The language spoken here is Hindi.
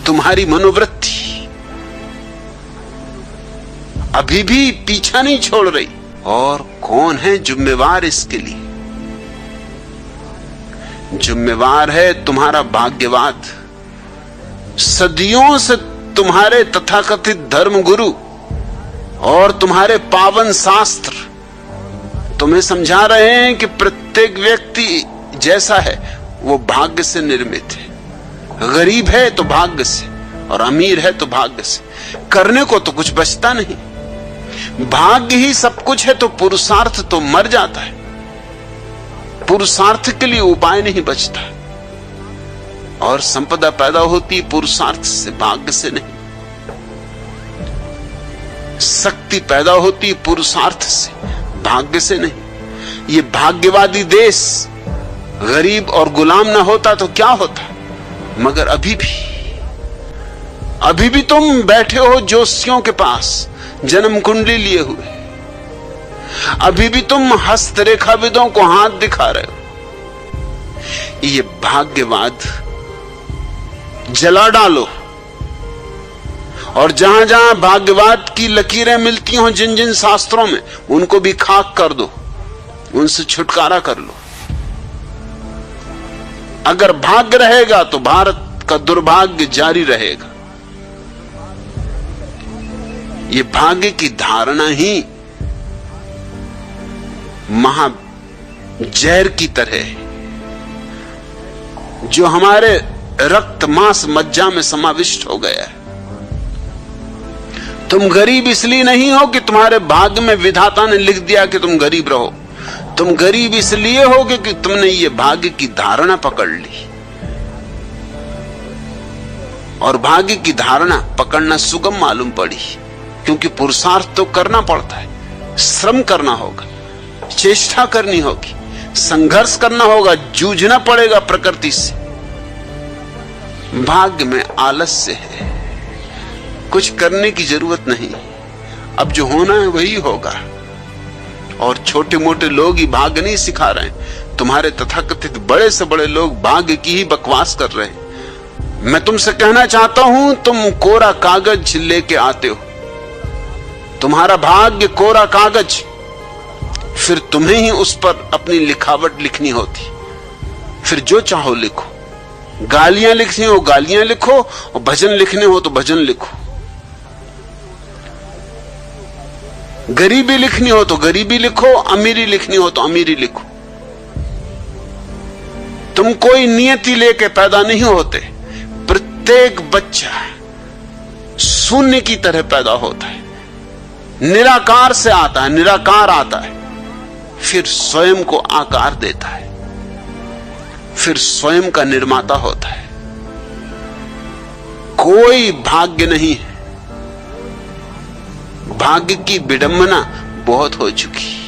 तुम्हारी मनोवृत्ति अभी भी पीछा नहीं छोड़ रही। और कौन है जिम्मेवार इसके लिए? जिम्मेवार है तुम्हारा भाग्यवाद। सदियों से तुम्हारे तथाकथित धर्म गुरु और तुम्हारे पावन शास्त्र तुम्हें समझा रहे हैं कि प्रत्येक व्यक्ति जैसा है वो भाग्य से निर्मित है। गरीब है तो भाग्य से, और अमीर है तो भाग्य से। करने को तो कुछ बचता नहीं। भाग्य ही सब कुछ है तो पुरुषार्थ तो मर जाता है। पुरुषार्थ के लिए उपाय नहीं बचता। और संपदा पैदा होती पुरुषार्थ से, भाग्य से नहीं। शक्ति पैदा होती पुरुषार्थ से, भाग्य से नहीं। ये भाग्यवादी देश गरीब और गुलाम ना होता तो क्या होता? मगर अभी भी तुम बैठे हो जोशियों के पास जन्म कुंडली लिए हुए। अभी भी तुम हस्तरेखाविदों को हाथ दिखा रहे हो। ये भाग्यवाद जला डालो, और जहां जहां भाग्यवाद की लकीरें मिलती हों जिन जिन शास्त्रों में, उनको भी खाक कर दो, उनसे छुटकारा कर लो। अगर भाग्य रहेगा तो भारत का दुर्भाग्य जारी रहेगा। ये भाग्य की धारणा ही महा जहर की तरह है, जो हमारे रक्त मांस मज्जा में समाविष्ट हो गया है। तुम गरीब इसलिए नहीं हो कि तुम्हारे भाग्य में विधाता ने लिख दिया कि तुम गरीब रहो। तुम गरीब इसलिए होगे कि तुमने ये भाग्य की धारणा पकड़ ली। और भाग्य की धारणा पकड़ना सुगम मालूम पड़ी, क्योंकि पुरुषार्थ तो करना पड़ता है, श्रम करना होगा, चेष्टा करनी होगी, संघर्ष करना होगा, जूझना पड़ेगा प्रकृति से। भाग्य में आलस्य है, कुछ करने की जरूरत नहीं। अब जो होना है वही होगा। और छोटे मोटे लोग ही भाग्य नहीं सिखा रहे हैं। तुम्हारे तथाकथित बड़े से बड़े लोग भाग्य की ही बकवास कर रहे हैं। मैं तुमसे कहना चाहता हूं, तुम कोरा कागज लेके आते हो, तुम्हारा भाग्य कोरा कागज, फिर तुम्हें ही उस पर अपनी लिखावट लिखनी होती। फिर जो चाहो लिखो, गालियां लिखनी हो गालियां लिखो, और भजन लिखने हो तो भजन लिखो, गरीबी लिखनी हो तो गरीबी लिखो, अमीरी लिखनी हो तो अमीरी लिखो। तुम कोई नियति लेके पैदा नहीं होते। प्रत्येक बच्चा शून्य की तरह पैदा होता है, निराकार से आता है, निराकार आता है, फिर स्वयं को आकार देता है, फिर स्वयं का निर्माता होता है। कोई भाग्य नहीं है। भाग्य की विडंबना बहुत हो चुकी।